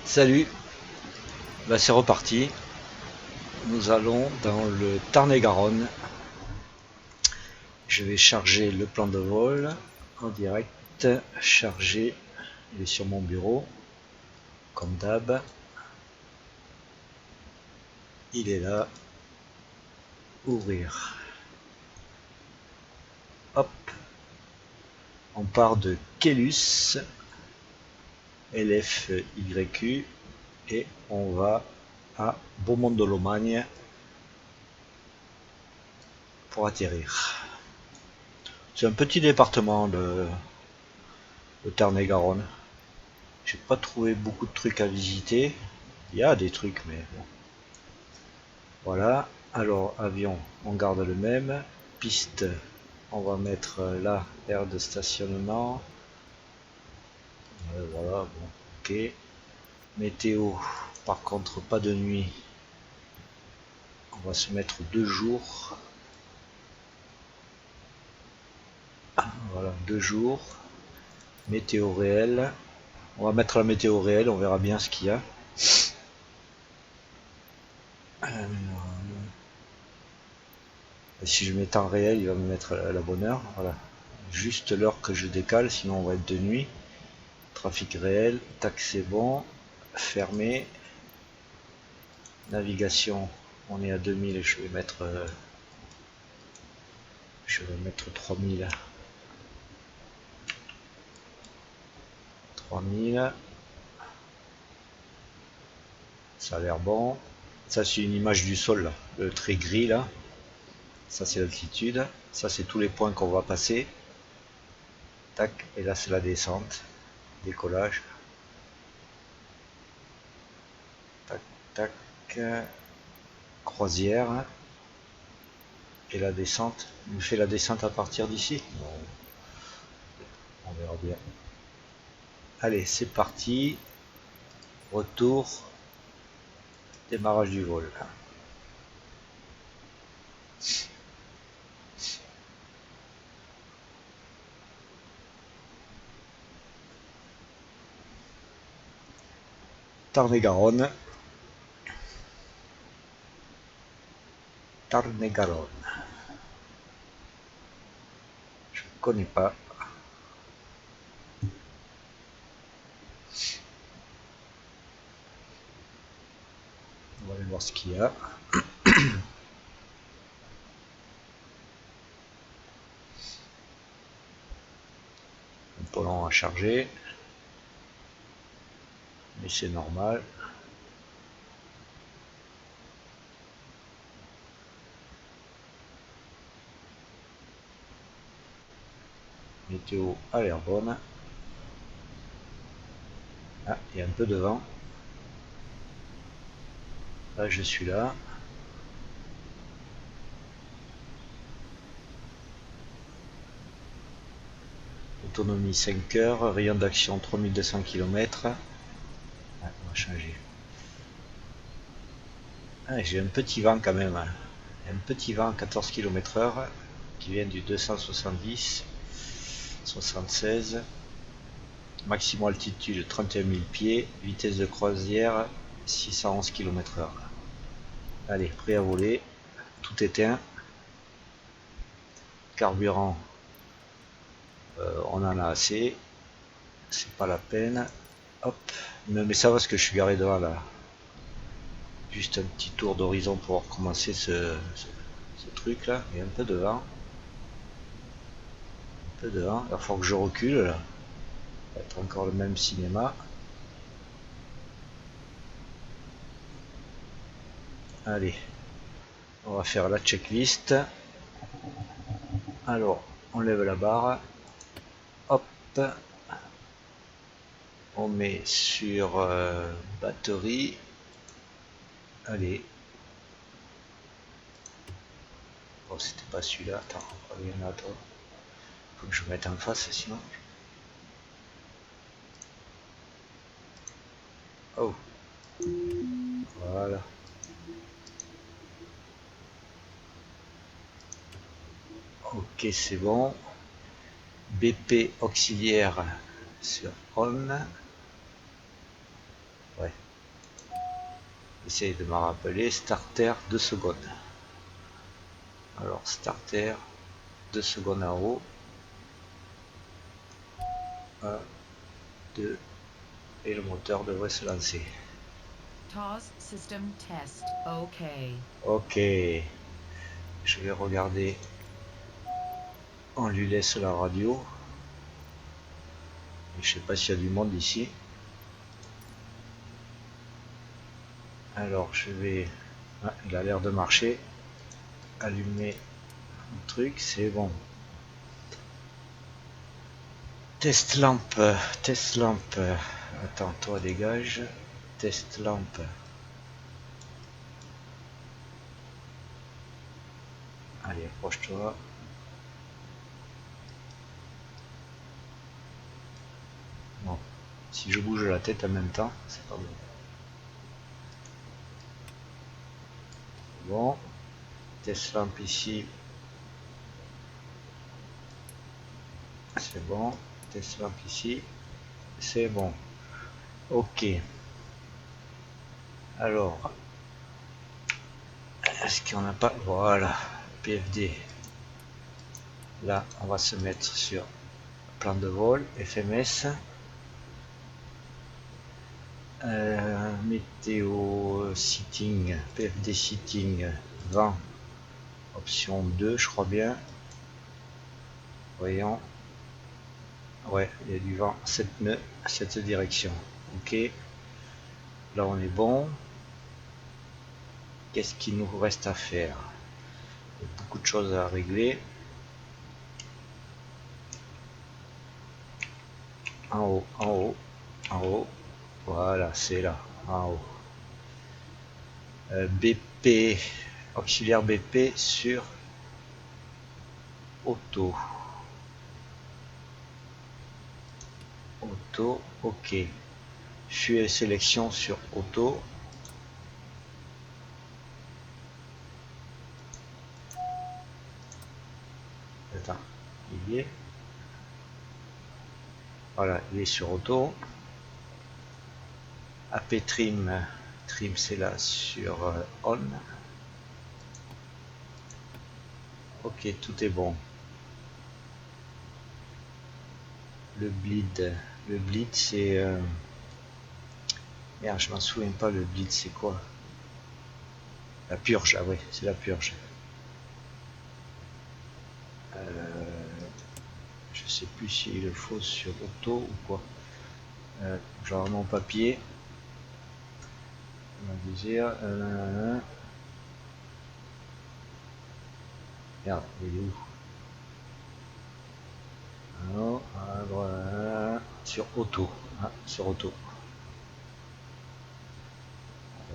Salut, c'est reparti. Nous allons dans le Tarn-et-Garonne. Je vais charger le plan de vol en direct. Charger, il est sur mon bureau, comme d'hab. Il est là. Ouvrir. Hop. On part de Kélus, LFYQ, et on va à Beaumont-de-Lomagne pour atterrir. C'est un petit département, le Tarn-et-Garonne. J'ai pas trouvé beaucoup de trucs à visiter. Il y a des trucs, mais bon. Voilà. Alors, avion, on garde le même. Piste, on va mettre là, aire de stationnement. Voilà, bon, ok. Météo, par contre, pas de nuit. On va se mettre 2 jours. Voilà, 2 jours. Météo réelle. On va mettre la météo réelle, on verra bien ce qu'il y a. Si je mets temps réel, il va me mettre la bonne heure. Voilà. Juste l'heure que je décale, sinon on va être de nuit. Trafic réel, tac, c'est bon. Fermé. Navigation, on est à 2000 et je vais mettre 3000. 3000. Ça a l'air bon. Ça c'est une image du sol là, le trait gris là. Ça c'est l'altitude. Ça c'est tous les points qu'on va passer. Tac, et là c'est la descente. Décollage. Tac, tac. Croisière. Et la descente. Il me fait la descente à partir d'ici. On verra bien. Allez, c'est parti. Retour. Démarrage du vol. Tarn-et-Garonne. Tarn-et-Garonne. Je ne connais pas. On va aller voir ce qu'il y a. Un peu long à charger. Mais c'est normal. Météo a l'air bonne. Ah, il y a un peu de vent. Là, je suis là. Autonomie 5 heures. Rayon d'action 3200 km. Ah, on va changer. Ah, j'ai un petit vent quand même. Un petit vent à 14 km/h qui vient du 270. 76. Maximum altitude 31 000 pieds. Vitesse de croisière 611 km/h. Allez, prêt à voler. Tout éteint. Carburant, on en a assez. C'est pas la peine. Hop. Mais ça va parce que je suis garé devant là. Juste un petit tour d'horizon pour recommencer ce truc là. Il y a un peu de vent. Un peu de vent. Il va falloir que je recule là. Ça va être encore le même cinéma. Allez. On va faire la checklist. Alors, on lève la barre. Hop. On met sur batterie. Allez. Oh, c'était pas celui-là. Attends, il y en a d'autres. Faut que je mette en face sinon. Oh. Voilà. Ok, c'est bon. BP auxiliaire sur on. Ouais. Essayez de me rappeler. Starter 2 secondes. Alors starter 2 secondes en haut. 1, 2 et le moteur devrait se lancer. TOS system test. OK. Ok. Je vais regarder. On lui laisse la radio. Et je sais pas s'il y a du monde ici. Alors je vais. Ah, il a l'air de marcher. Allumer le truc, c'est bon. Test lampe, test lampe. Attends, toi dégage. Test lampe. Allez, approche-toi. Bon. Si je bouge la tête en même temps, c'est pas bon. Bon. Test lampe ici. C'est bon. Test lampe ici. C'est bon. Ok. Alors. Est-ce qu'il n'y en a pas? Voilà. PFD. Là, on va se mettre sur plan de vol, FMS. Météo sitting, PFD sitting, vent, option 2, je crois bien. Voyons. Ouais, il y a du vent, cette direction. Ok. Là, on est bon. Qu'est-ce qu'il nous reste à faire? Il y a beaucoup de choses à régler. En haut, en haut, en haut. Voilà, c'est là, en haut. BP, auxiliaire BP sur auto. Auto, ok. Fuel sélection sur auto. Attends, il y est. Voilà, il est sur auto. AP trim, trim c'est là sur on. Ok, tout est bon. Le bleed c'est merde, je m'en souviens pas. Le bleed c'est quoi? La purge, ah oui, c'est la purge. Je sais plus s'il le faut sur auto ou quoi. Genre mon papier. On va dire. Merde, il est où? Non, voilà, sur auto. Ah, sur auto.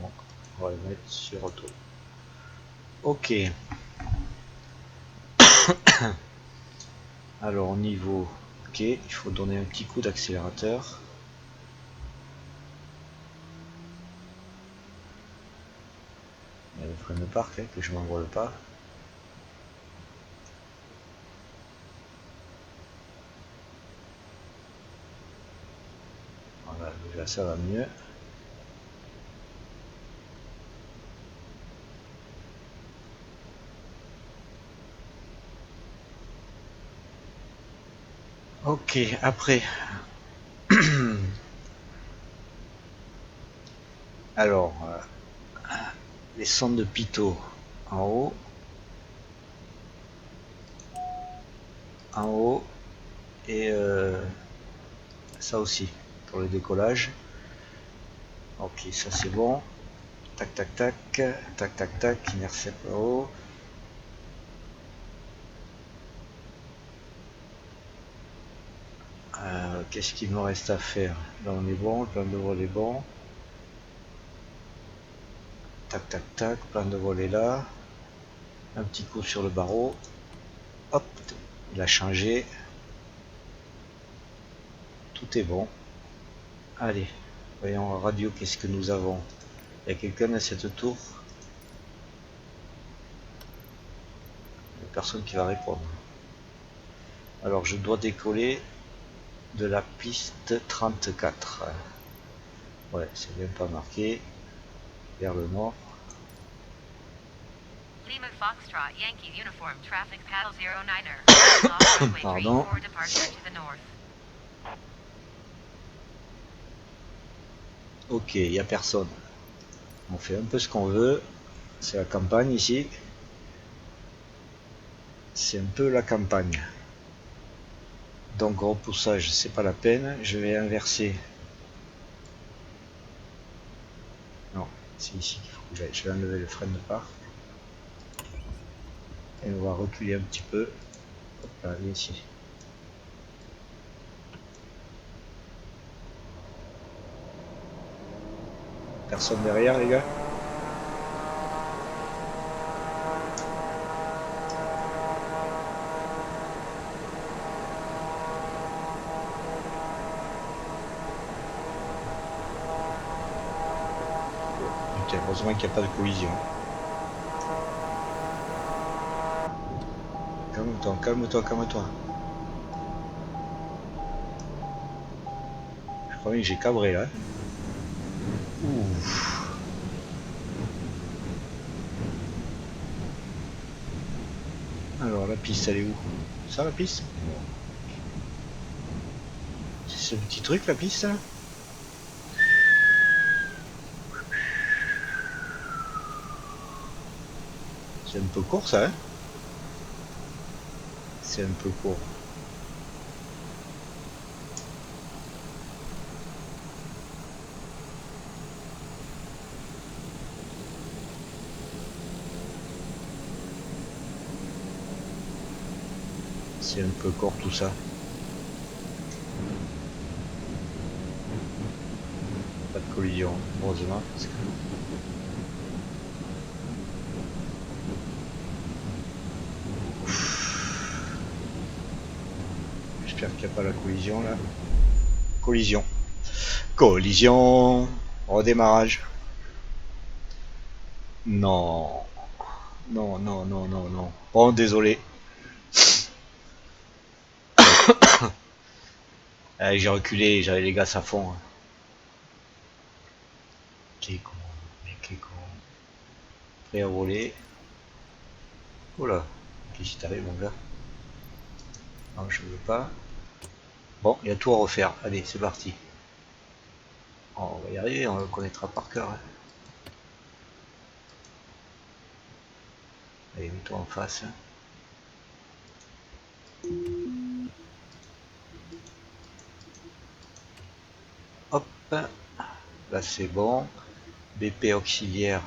Donc, on va le mettre sur auto. Ok. Alors au niveau, ok, il faut donner un petit coup d'accélérateur. Il y a le frein de parc que je m'envole pas. Voilà, déjà ça va mieux. Ok, après. Alors, les sondes de pitot en haut. En haut. Et ça aussi, pour le décollage. Ok, ça c'est bon. Tac, tac, tac. Tac, tac, tac. Inertie en haut. Qu'est-ce qu'il me reste à faire? Là on est bon, le plan de vol est bon. Tac tac tac, plan de vol est là. Un petit coup sur le barreau. Hop, il a changé. Tout est bon. Allez, voyons en radio qu'est-ce que nous avons. Il y a quelqu'un à cette tour? Il n'y a personne qui va répondre. Alors je dois décoller de la piste 34. Ouais, c'est même pas marqué. Vers le nord. Lima Foxtrot Yankee Uniform Traffic Paddle 09er. Off runway 3 Pardon. for departure to the north. Ok, il n'y a personne. On fait un peu ce qu'on veut. C'est la campagne ici. C'est un peu la campagne. Donc repoussage, c'est pas la peine. Je vais inverser. Non, c'est ici qu'il faut que j'aille. Je vais enlever le frein de part. Et on va reculer un petit peu. Hop là, viens ici. Personne derrière, les gars? Putain, heureusement qu'il n'y a pas de collision. Calme-toi, calme-toi, calme-toi. Je crois que j'ai cabré là. Ouf. Alors la piste elle est où? Ça la piste? C'est ce petit truc la piste là? C'est un peu court ça hein? C'est un peu court. C'est un peu court tout ça. Pas de collision, heureusement. Parce que... J'espère qu'il n'y a pas la collision là. Collision. Collision. Redémarrage. Non. Non, non, non, non, non. Bon, désolé. J'ai reculé, j'avais les gaz à fond. Quel con, mais quel con. Prêt à voler. Oula, qu'est-ce qui t'arrive mon gars? Non, je veux pas. Bon, il y a tout à refaire. Allez, c'est parti. Oh, on va y arriver, on le connaîtra par cœur. Hein. Allez, mets-toi en face. Hop, là c'est bon. BP auxiliaire.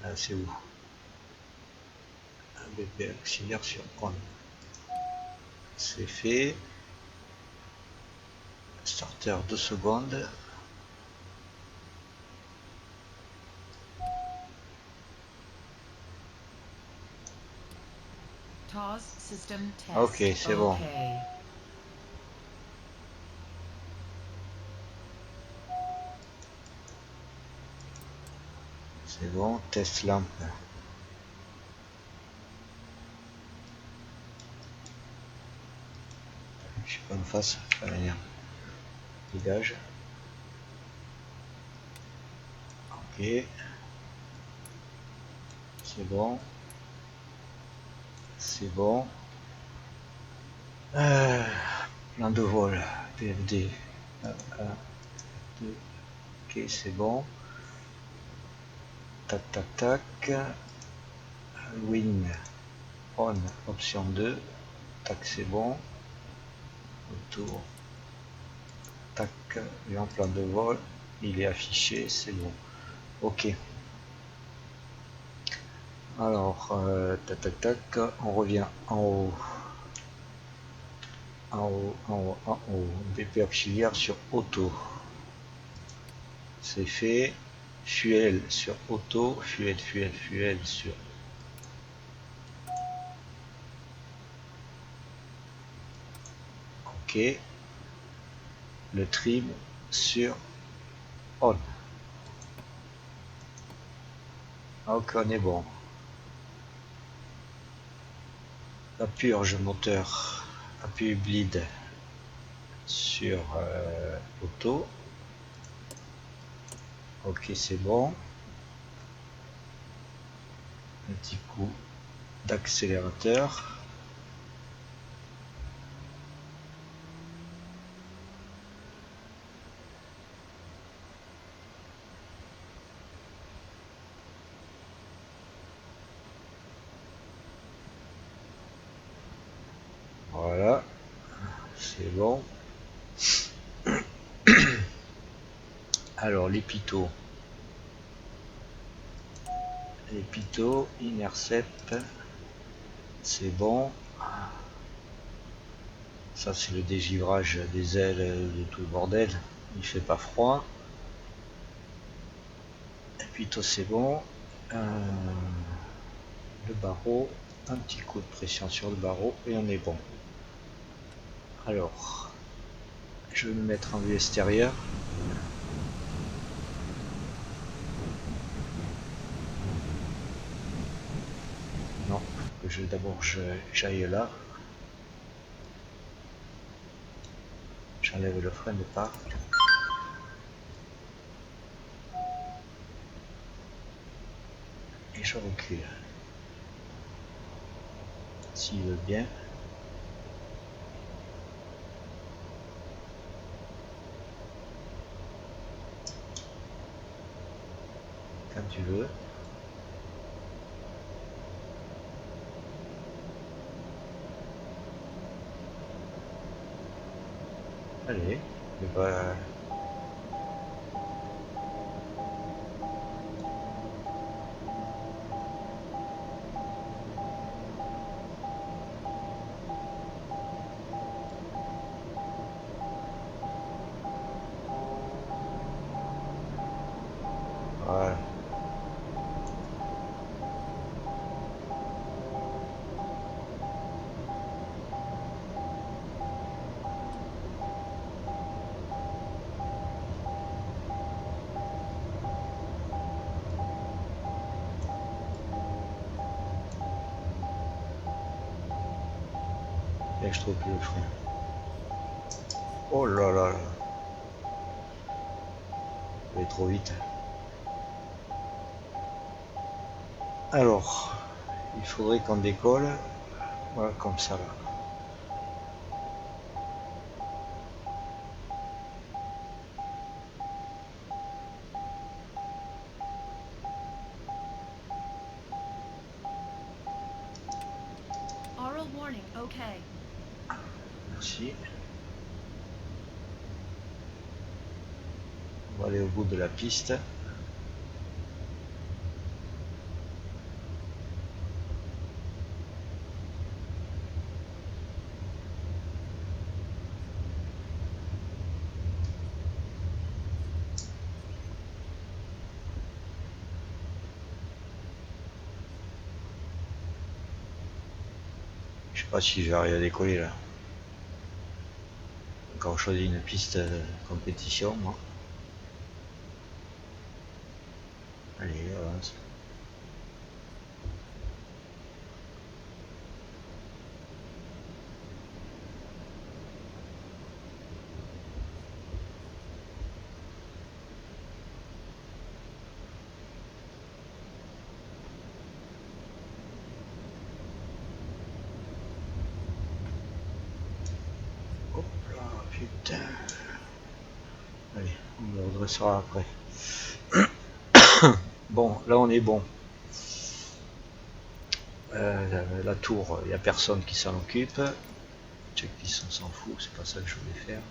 Là c'est où? BP auxiliaire sur on. C'est fait. Starter 2 secondes. TOS system test. Ok, c'est bon. Okay. C'est bon, test lampe. Je suis pas en face, pas manière. Dégage. Ok. C'est bon. C'est bon. Plan de vol. PFD. 1, 2. Ok, c'est bon. Tac, tac, tac. Wing. On. Option 2. Tac, c'est bon. Autour. Tac. Et en plan de vol. Il est affiché, c'est bon. Ok. Alors, tac, tac, tac. On revient en haut. En haut, en haut, en haut. BP auxiliaire sur auto. C'est fait. Fuel sur auto. Fuel, fuel, fuel sur. Ok. Le trim sur on. Ok, on est bon. La purge moteur. Appui bleed sur auto. Ok, c'est bon. Un petit coup d'accélérateur. Voilà, c'est bon. Alors les pitos, intercept, c'est bon. Ça c'est le dégivrage des ailes de tout le bordel, il fait pas froid. Les pitos c'est bon. Le barreau, un petit coup de pression sur le barreau et on est bon. Alors, je vais me mettre en vue extérieure. Non, faut que d'abord j'aille là. J'enlève le frein de part. Et je recule. S'il veut bien. Quand tu veux. Allez, mais pas... Voilà. Et je trouve plus le frein. Oh là là là. Je vais trop vite. Alors, il faudrait qu'on décolle. Voilà, comme ça là. Oral warning, okay. Merci. On va aller au bout de la piste. Je sais pas si je vais arriver à décoller là. Encore choisi une piste de compétition, moi. Allez, avance. Hop là, putain. Allez, on le redressera après. Bon, là on est bon. La tour, il n'y a personne qui s'en occupe. Checklist, on s'en fout, c'est pas ça que je voulais faire.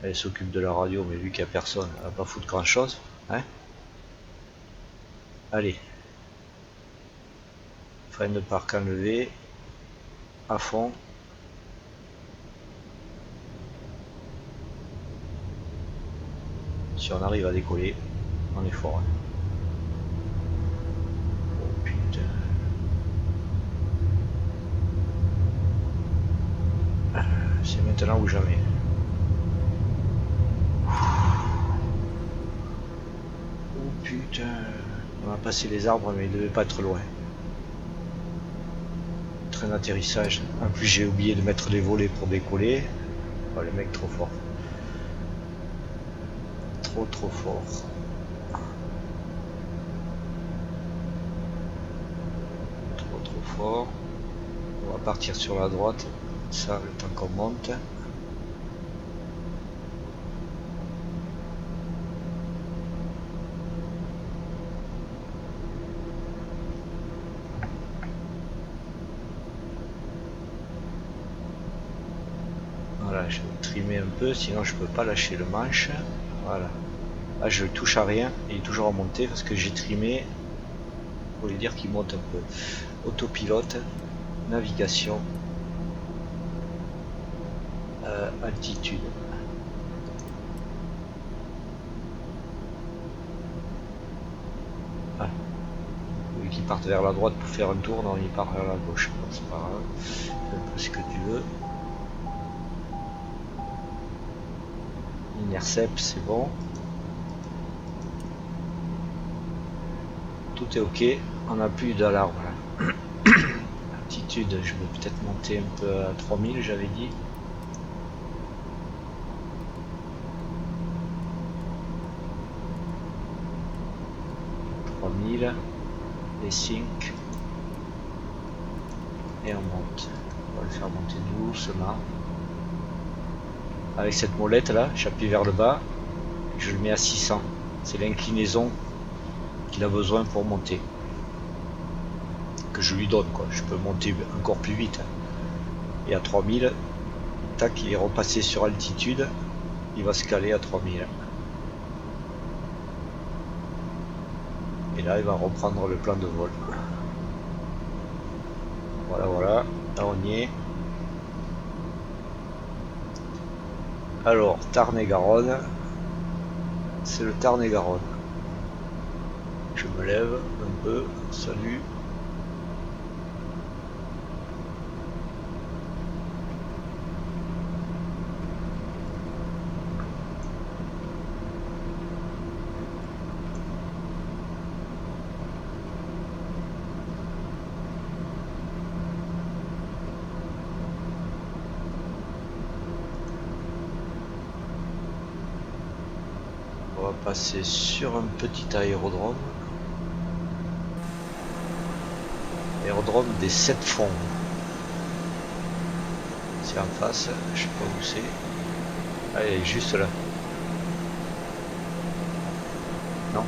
Elle s'occupe de la radio, mais vu qu'il n'y a personne, elle va pas foutre grand chose. Hein? Allez. Frein de parc enlevé. À fond. Si on arrive à décoller, on est fort. Hein. Oh putain. C'est maintenant ou jamais. Oh putain. On a passé les arbres, mais il devait pas être loin. Train d'atterrissage. En plus, j'ai oublié de mettre les volets pour décoller. Oh, le mec trop fort. trop fort. Trop fort. On va partir sur la droite, ça le temps qu'on monte. Voilà, je vais trimer un peu, sinon je peux pas lâcher le manche. Voilà. Là je touche à rien, il est toujours en montée parce que j'ai trimé. Pour lui dire qu'il monte un peu. Autopilote, navigation, altitude. Ah. Vu qu'il parte vers la droite pour faire un tour, non, il part vers la gauche. Bon, c'est pas grave. Fais un peu ce que tu veux. Intercept, c'est bon. Tout est ok. On n'a plus d'alarme là. Altitude, je vais peut-être monter un peu à 3000, j'avais dit. Les 5 et on monte. On va le faire monter doucement. Avec cette molette là, j'appuie vers le bas, je le mets à 600. C'est l'inclinaison qu'il a besoin pour monter. Que je lui donne quoi. Je peux monter encore plus vite. Et à 3000, tac, il est repassé sur altitude, il va se caler à 3000. Et là il va reprendre le plan de vol. Voilà, là on y est. Alors, Tarn-et-Garonne, c'est le Tarn-et-Garonne. Je me lève un peu, salut. On va passer sur un petit aérodrome. Aérodrome des 7 fonds. C'est en face, je sais pas où c'est. Ah, il est juste là. Non.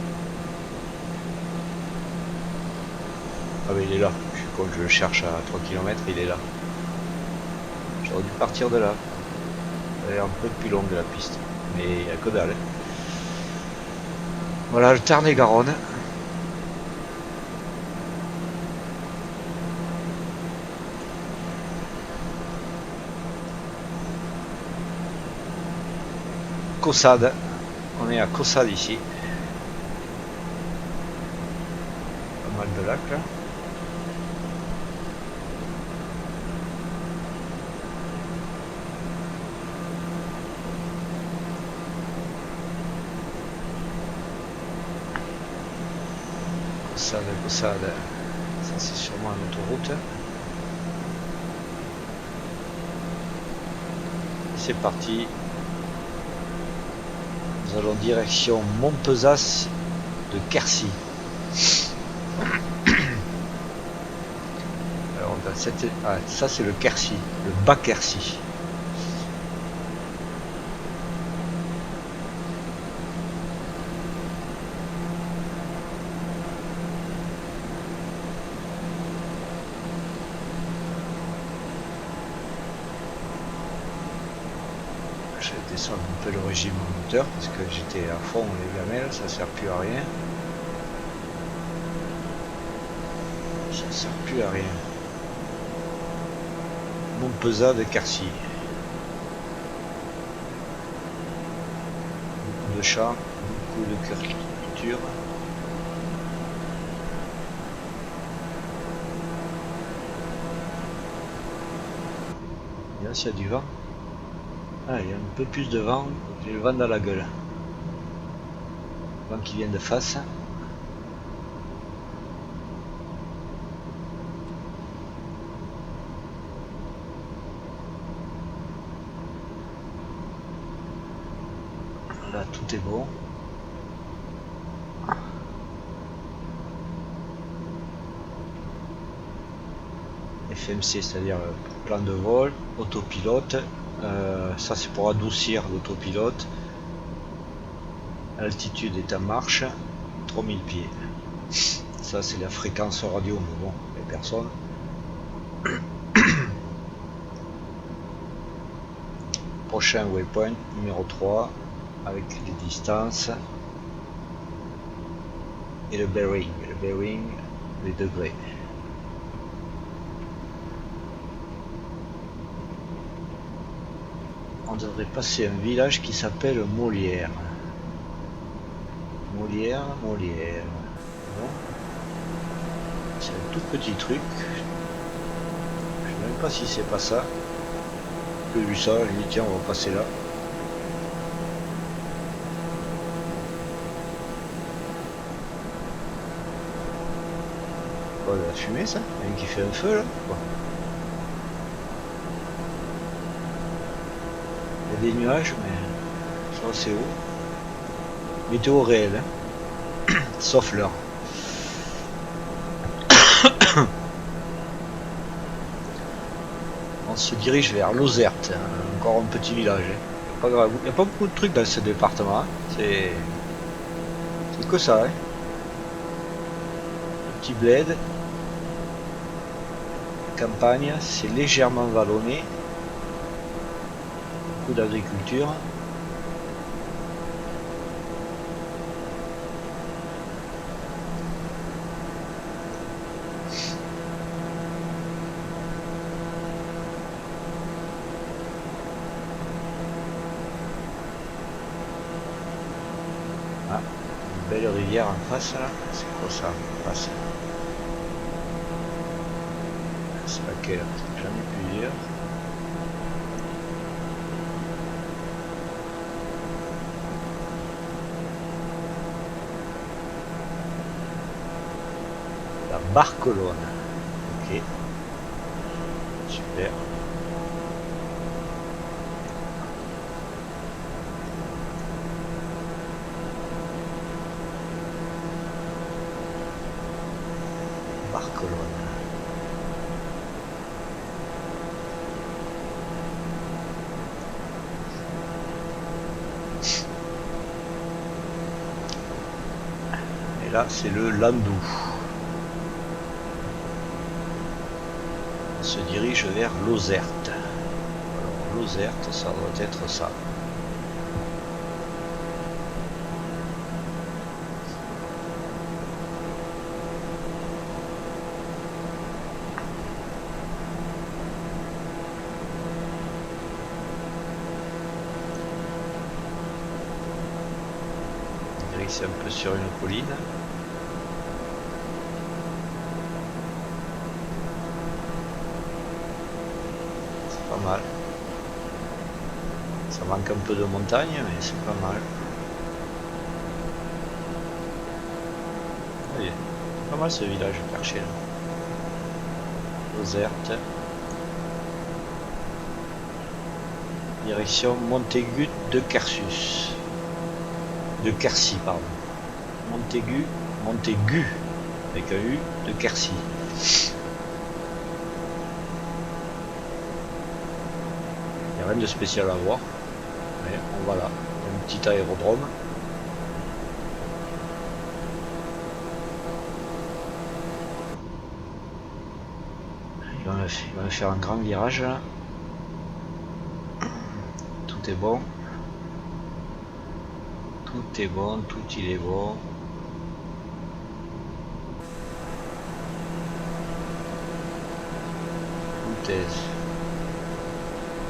Ah mais il est là. Quand je le cherche à 3 km, il est là. J'aurais dû partir de là. Elle est un peu plus longue la piste. Mais il n'y a que dalle. Voilà le Tarn-et-Garonne. Caussade. On est à Caussade ici. Pas mal de lacs là. Caussade. Ça c'est sûrement une autoroute. C'est parti. Nous allons direction Montpezat de Quercy. Alors dans cette... ah, ça c'est le Quercy, le bas Quercy. Je vais descendre un peu le régime moteur parce que j'étais à fond les gamelles, ça sert plus à rien. Ça sert plus à rien. Montpezat de Quercy. Beaucoup de chats, beaucoup de culture. Là, s'il y a du vent. Ah, il y a un peu plus de vent, j'ai le vent dans la gueule. Le vent qui vient de face. Là, tout est bon. FMC, c'est-à-dire plan de vol, autopilote. Ça c'est pour adoucir l'autopilote. L'altitude est en marche, 3000 pieds. Ça c'est la fréquence radio, mais bon, les personnes. Prochain waypoint numéro 3 avec les distances et le bearing, les degrés. On devrait passer un village qui s'appelle Molière. Molière. Bon. C'est un tout petit truc. Je ne sais même pas si c'est pas ça. J'ai vu ça, j'ai dit tiens on va passer là. Quoi, de la fumée ça? Il y a un qui fait un feu là quoi. Il y a des nuages mais ça c'est haut. Météo réel hein. Sauf l'heure. On se dirige vers Lozerte, encore un petit village. Pas grave. Il n'y a pas beaucoup de trucs dans ce département. Hein. C'est que ça. Hein. Un petit bled. Campagne, c'est légèrement vallonné. Beaucoup d'agriculture. Belle rivière en face là, c'est quoi ça en face? C'est laquelle? J'en ai plusieurs. La Barcolone. Ok. Super. Barcolone. Et là, c'est le Landou. On se dirige vers Lozerte. Alors, Lozerte, ça doit être ça. C'est un peu sur une colline. C'est pas mal. Ça manque un peu de montagne, mais c'est pas mal. Oui, pas mal ce village perché là. Lozerte. Direction Montaigu de Quercus. De Quercy, pardon. Montaigu, avec un U, de Quercy. Il n'y a rien de spécial à voir. Mais on va là. Un petit aérodrome. Il va me faire un grand virage là. Tout est bon. Tout est bon, tout il est bon. Tout est...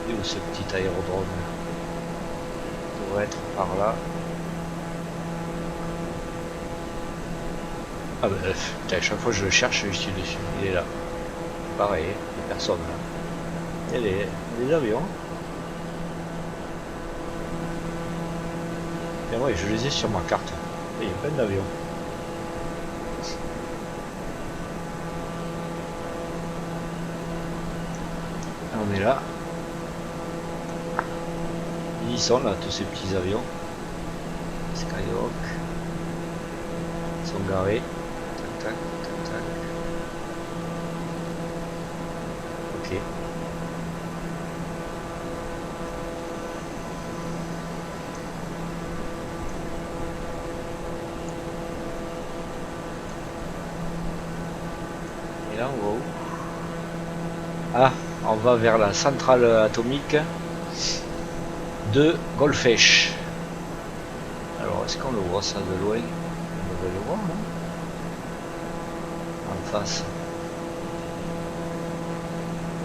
Et où ce petit aérodrome? Il devrait être par là. Ah bah putain, à chaque fois que je le cherche, je suis dessus. Il est là. Pareil, il n'y a personne là. Il y a des avions. Et ouais, je les ai sur ma carte. Il y a plein d'avions. On est là. Ils sont là, tous ces petits avions. Skyhawk. Ils sont garés. Tac, tac, tac, tac. Ok. Et là on va où? Ah, on va vers la centrale atomique de Golfech. Alors est-ce qu'on le voit ça de loin? On devrait le voir, non? En face.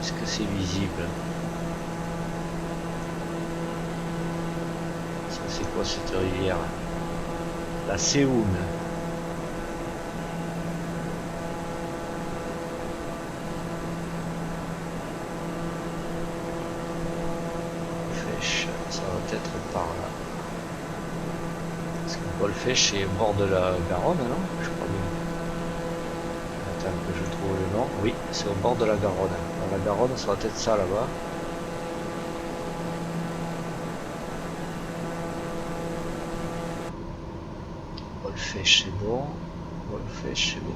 Est-ce que c'est visible? Ça c'est quoi cette rivière? La Séoune. Ça va être par là. Parce que Golfech est au bord de la Garonne, non? Je crois bien. Attends que je trouve le nom. Oui, c'est au bord de la Garonne. Dans la Garonne, ça va être ça là-bas. Golfech c'est bon. Golfech c'est bon.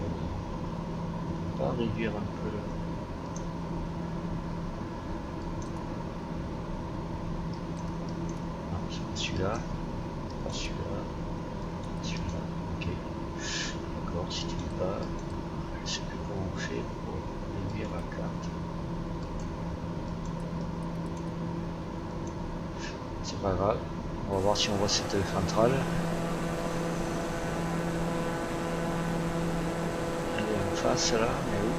On va réduire un peu le... Celui-là, pas celui-là, celui-là, ok. D'accord, si tu veux pas, je sais plus comment on fait pour réduire la carte. C'est pas grave, on va voir si on voit cette centrale. Elle est en face là, mais où?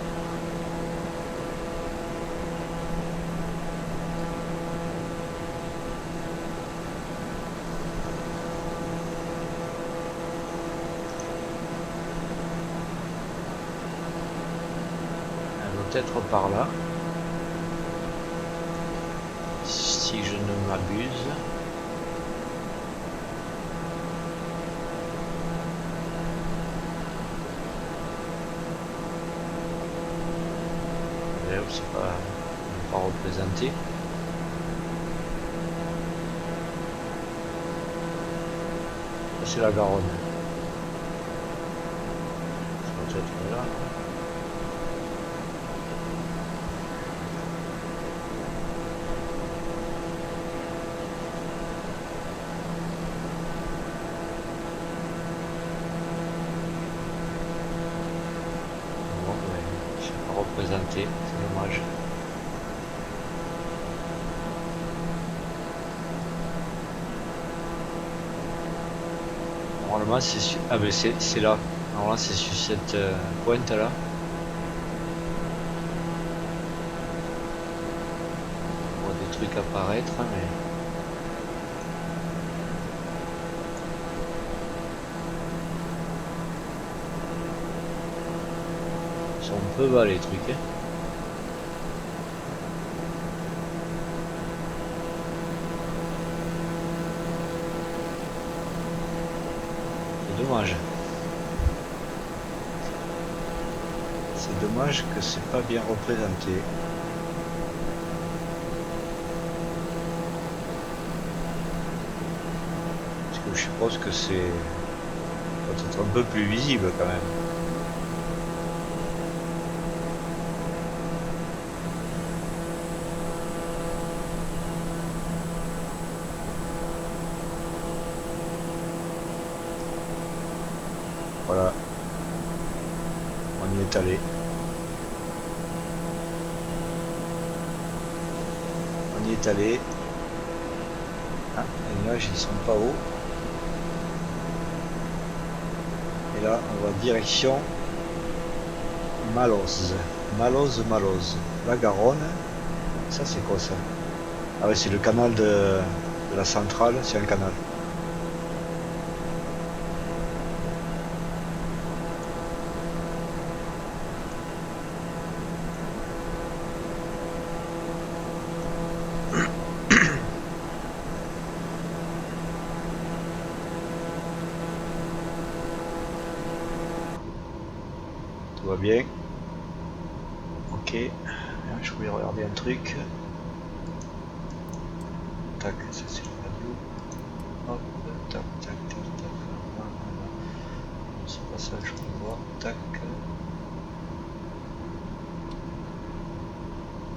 Peut-être par là, si je ne m'abuse. C'est pas représenté. C'est la Garonne. Ça doit être là. Représenté, c'est dommage. Normalement c'est sur... Ah ben c'est là. Normalement c'est sur cette pointe là. On voit des trucs apparaître mais... Ils sont un peu bas les trucs. Hein. Dommage. C'est dommage que c'est pas bien représenté. Parce que je suppose que c'est peut-être un peu plus visible quand même. Voilà, on y est allé. On y est allé. Ah, les nuages ils sont pas hauts. Et là on va direction Malloz. Malloz. La Garonne. Ça c'est quoi ça? Ah ouais, c'est le canal de la centrale, c'est un canal. Tout va bien. Ok. Je voulais regarder un truc. Tac, ça c'est le radio. Hop, tac. C'est pas ça que je voulais voir. Tac.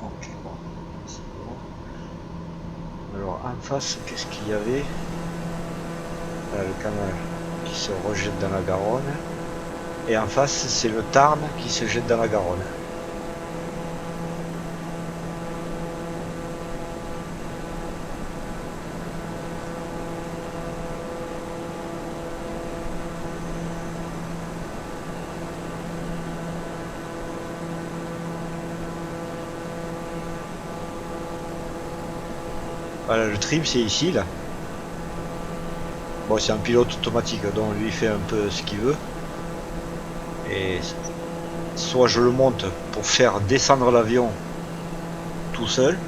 Ok. face, qu'est-ce qu'il y avait? Voilà, le canal qui se rejette dans la Garonne. Et en face, c'est le Tarn qui se jette dans la Garonne. Voilà, le trim c'est ici là. Bon, c'est un pilote automatique, donc lui il fait un peu ce qu'il veut. Et soit je le monte pour faire descendre l'avion tout seul,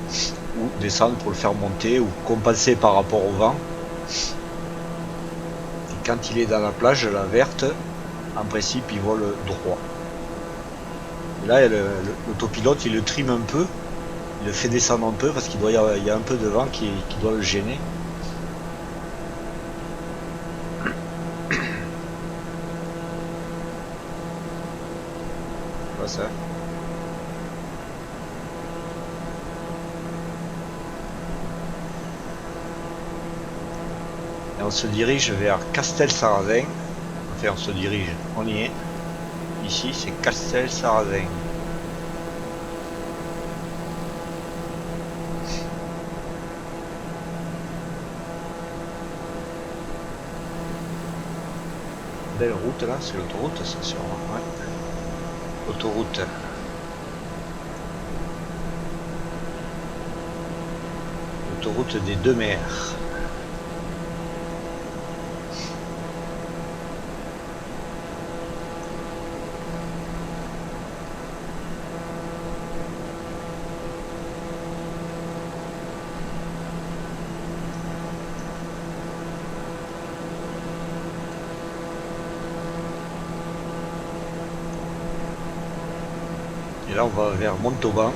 ou descendre pour le faire monter, ou compenser par rapport au vent. Et quand il est dans la plage, la verte, en principe il vole droit. Et là l'autopilote il le trime un peu, il le fait descendre un peu parce qu'il y a un peu de vent qui doit le gêner. Voilà ça. Et on se dirige vers Castelsarrasin. Enfin on se dirige, on y est. Ici c'est Castelsarrasin. Belle route là, c'est l'autoroute ça sûrement. Ouais. Autoroute. Autoroute des deux mers. Et là on va vers Montauban.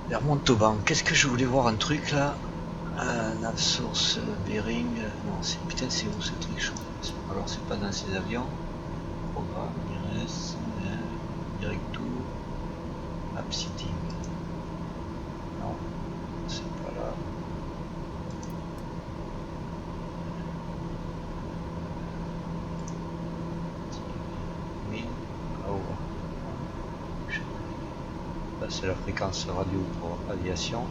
Vers Montauban. Qu'est-ce que je voulais voir un truc là? Navsource, Bering. Non, c'est putain c'est où ce truc? Alors c'est pas dans ces avions. Programme, IRS, Directo, Upsitting. Non, c'est pas là. Là c'est la fréquence radio pour aviation.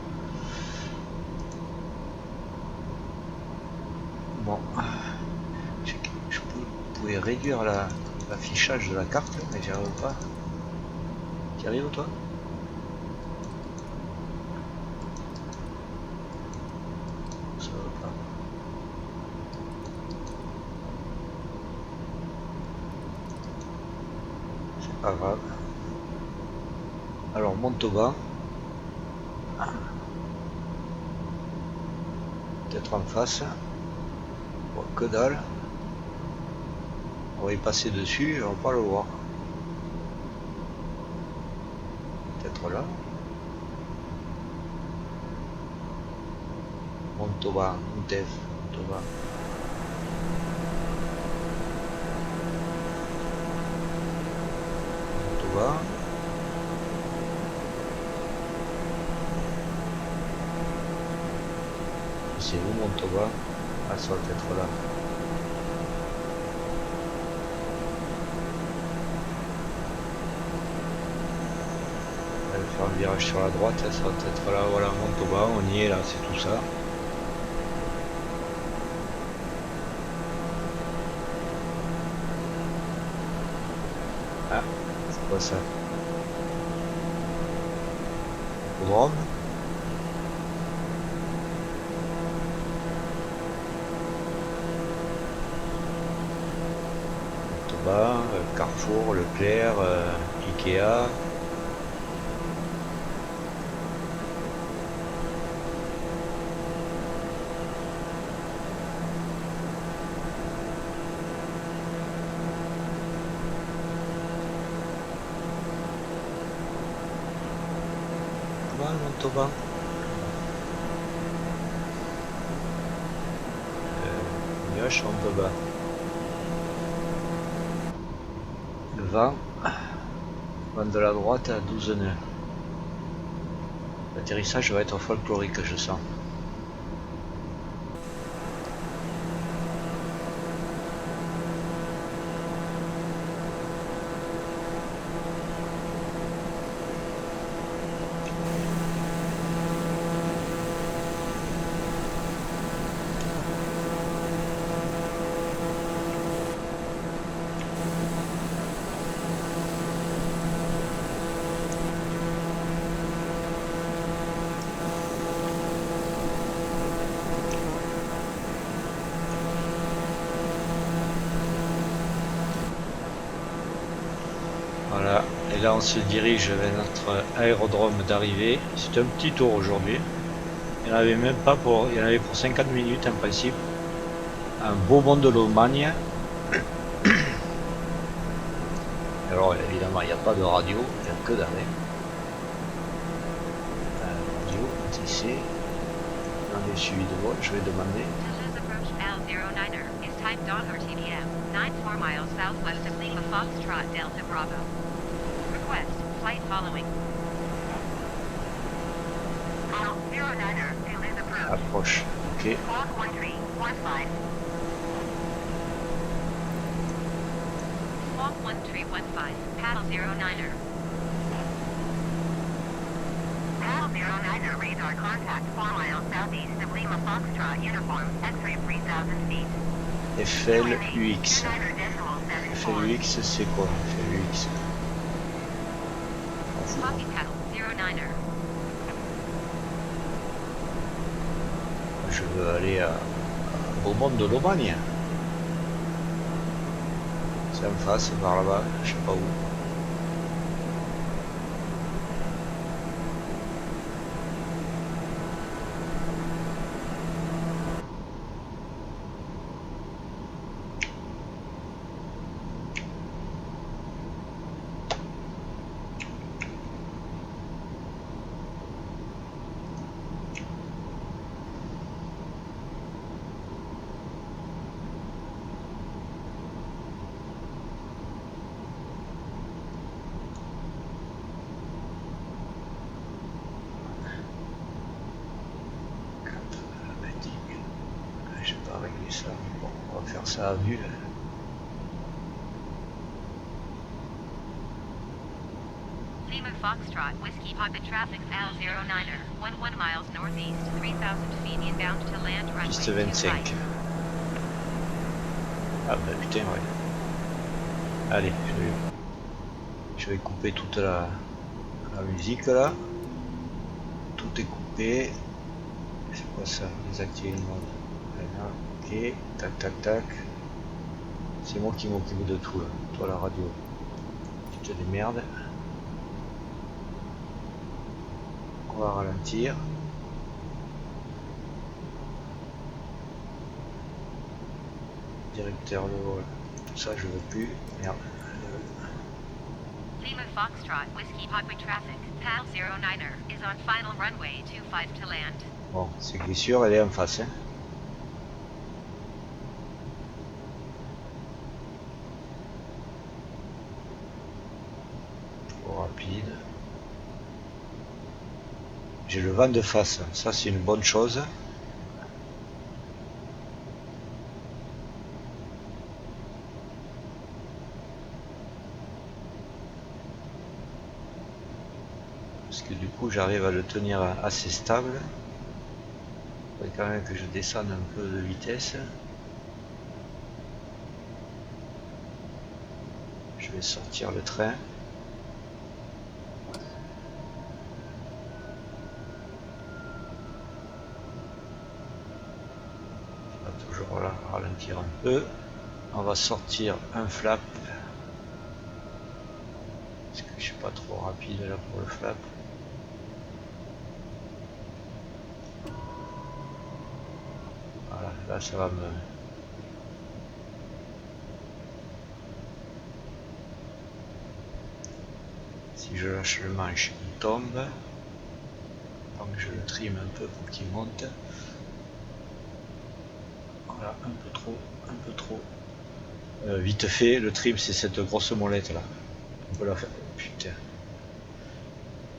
Bon, je pouvais réduire l'affichage de la carte, mais j'y arrive pas. Tu arrives toi? Ça va pas. C'est pas grave. Alors Montauban. Peut-être en face. Bon, que dalle. On va y passer dessus, on va pas le voir. Peut-être là. Montauban, Montez, Montauban. Montauban. C'est où Montauban? Ah, ça va être là. On va faire un virage sur la droite, ça va être là, voilà Montauban, on y est là, c'est tout ça. Ah, c'est quoi ça? Hippodrome. Montauban, Carrefour, Leclerc, Ikea. Montauban. Nuage un peu bas. Le vent de la droite à 12 nœuds. L'atterrissage va être folklorique, je sens. Voilà, et là on se dirige vers notre aérodrome d'arrivée. C'est un petit tour aujourd'hui. Il n'y en avait même pas pour. Il y en avait pour 50 minutes en principe. Un beau monde de l'Allemagne. Alors évidemment il n'y a pas de radio, il n'y a que d'arrêt. Radio, TC. Dans les suivis de vol, je vais demander. Toulouse approach L09er is type DOT or TBM, 94 miles southwest of Lima Foxtrot Delta Bravo. Request, flight following. L09er, Toulouse approach. Approche, ok. Squawk 1315. Squawk 1315, paddle 09er. Paddle 09er radar contact 4 miles southeast of Lima Foxtrot uniform, X-ray 3000 feet. FLUX. FLUX c'est quoi? FLUX. Copy paddle 09er. Je veux aller au monde de l'Aubagne. C'est en face, par là-bas, je sais pas où. J'ai pas réglé ça, mais bon, on va faire ça à vue. Lima Foxtrot Whiskey Pocket Traffic L09er, 11 miles northeast, 3000 feet inbound to land runway Piste 25. 25. Ah bah putain, ouais. Allez, je vais couper toute la musique là. Tout est coupé. C'est quoi ça? Désactiver le mode. Voilà, ok, tac tac tac. C'est moi qui m'occupe de tout là. Toi la radio, tu te démerdes. On va ralentir. Directeur de vol. Ça je veux plus. Merde. Lima Foxtrot Whiskey Pocket Traffic PAL 09er is on final runway 25 to land. Bon, c'est glissure, elle est en face. Hein. Trop rapide. J'ai le vent de face, ça c'est une bonne chose. Parce que du coup j'arrive à le tenir assez stable. Il faudrait quand même que je descende un peu de vitesse. Je vais sortir le train. Toujours là, ralentir un peu. On va sortir un flap. Parce que je suis pas trop rapide là pour le flap. Voilà, là ça va me... Si je lâche le manche, il tombe. Donc je le trime un peu pour qu'il monte. Voilà, un peu trop, un peu trop. Vite fait, le trim c'est cette grosse molette là. On peut la faire. Putain.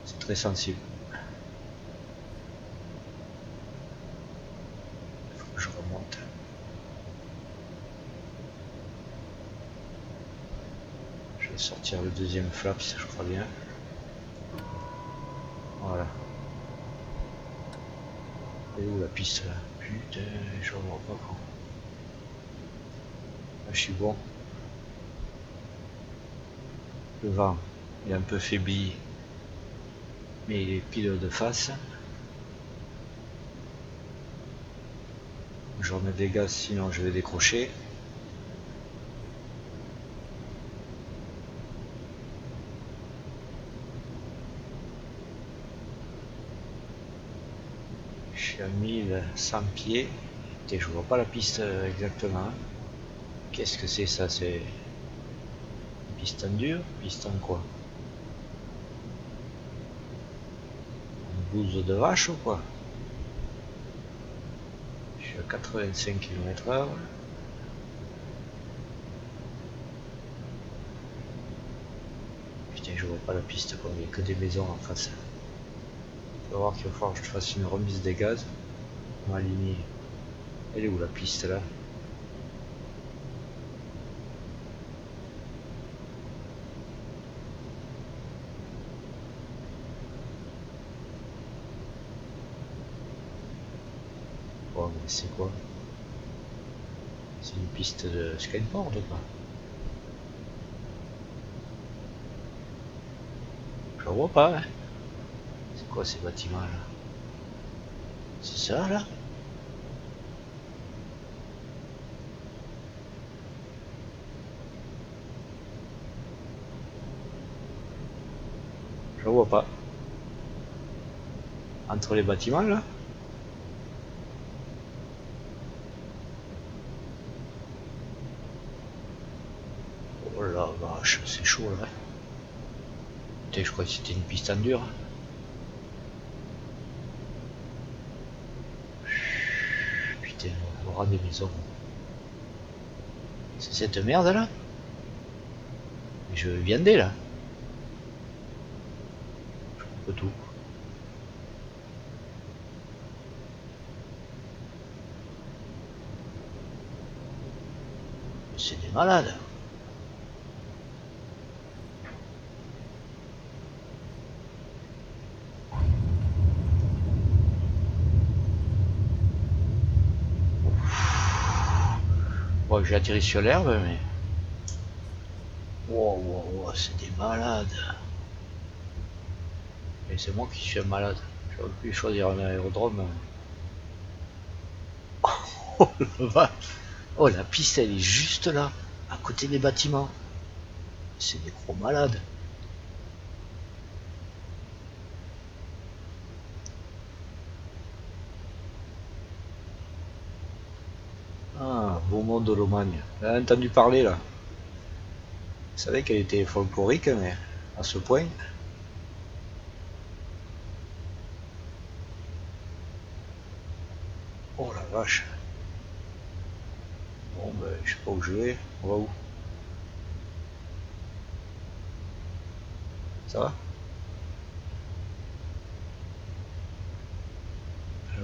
C'est très sensible. sortir le deuxième flaps, je crois bien. Voilà. Et où la piste là? Putain, je vois pas quand. Là, je suis bon. Le vent est un peu faibli, mais il est pile de face. Je remets des gaz, sinon je vais décrocher. Je suis à 1100 pieds. Et je vois pas la piste exactement. Qu'est-ce que c'est ça? C'est une piste en dur? Piste en quoi? Une bouse de vache ou quoi? Je suis à 85 km/h. Putain, je vois pas la piste quoi, il n'y a que des maisons en face. Il va voir qu'il va falloir que je fasse une remise des gaz. On va aligner. Elle est où la piste là? Oh mais c'est quoi? C'est une piste de skateboard quoi. Je la vois pas hein. C'est quoi ces bâtiments là? C'est ça là? Je la vois pas. Entre les bâtiments là? Oh la vache, c'est chaud là. Putain, je crois que c'était une piste en dur. Putain, on aura des maisons. C'est cette merde là? Je viandais là. Je coupe tout. C'est des malades. Bon, j'ai atterri sur l'herbe, mais... Wow, wow, wow, c'est des malades. Et c'est moi qui suis un malade. J'aurais pu choisir un aérodrome. Oh, oh, la piste, elle est juste là, à côté des bâtiments. C'est des gros malades. Ah, Beaumont de Lomagne. J'ai entendu parler là. Je savais qu'elle était folklorique, mais à ce point. Oh la vache. Bon, ben, je sais pas où je vais. On va où? Ça va?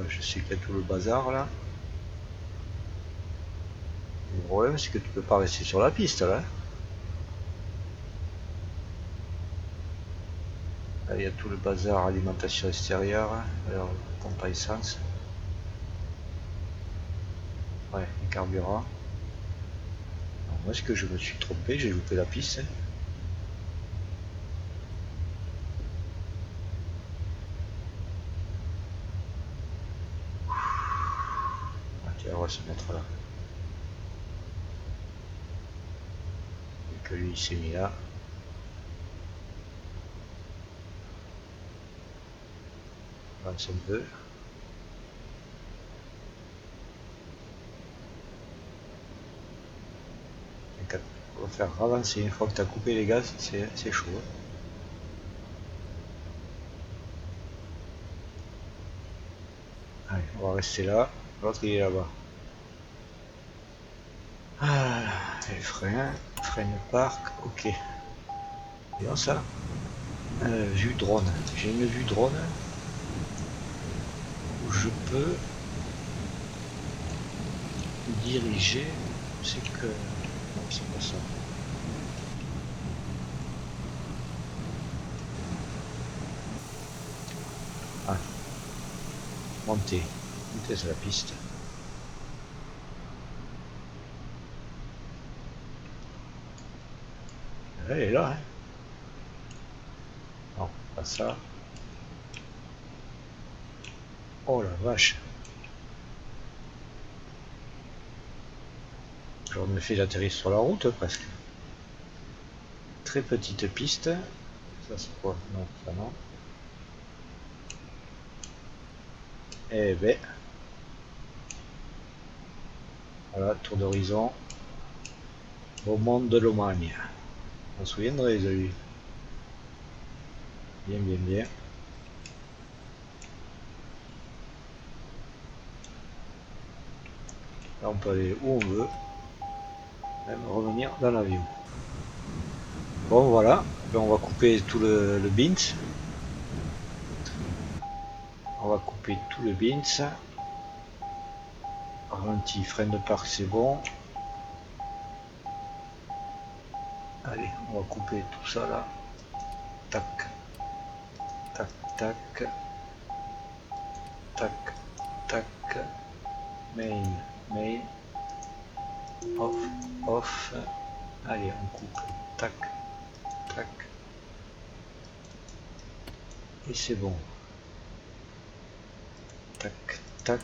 Je sais qu'il y a tout le bazar là. Le problème, c'est que tu peux pas rester sur la piste là. Là, il y a tout le bazar alimentation extérieure. Alors, pompe à essence. Ouais, les carburants. Alors, moi, est-ce que je me suis trompé? J'ai loupé la piste. Ah, tiens, on va se mettre là. Et que lui, il s'est mis là. Avance un peu. On va faire avancer une fois que tu as coupé les gaz, c'est chaud. Allez, on va rester là. L'autre il est là-bas. Ah, les freins de parc, ok. Et dans ça, vue drone. J'ai une vue drone où je peux diriger. C'est que. Non, c'est pas ça. Ah. Montez sur la piste. Elle est là, hein. Non, pas ça. Oh la vache. J'aurais me fait l'atterrir sur la route presque. Très petite piste. Ça c'est quoi? Non, ça non. Eh ben. Voilà, tour d'horizon. Au monde de l'Omagne. On se souviendrait de lui. Bien, bien, bien. Là on peut aller où on veut. Même revenir dans l'avion. Bon voilà, là, on va couper tout le bint. On va couper tout le bint. Ralenti, frein de parc, c'est bon. Allez, on va couper tout ça là. Tac, tac, tac, tac, tac. Main, main. Off, off. Allez, on coupe. Tac, tac. Et c'est bon. Tac, tac.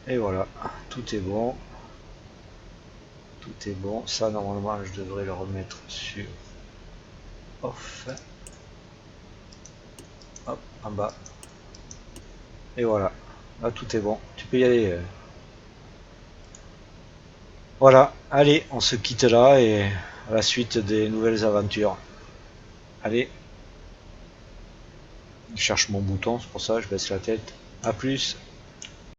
Et voilà, tout est bon. Tout est bon. Ça, normalement, je devrais le remettre sur off. Hop, en bas. Et voilà. Là, tout est bon. Tu peux y aller. Voilà. Allez, on se quitte là et à la suite des nouvelles aventures. Allez. Je cherche mon bouton, c'est pour ça que je baisse la tête. A plus.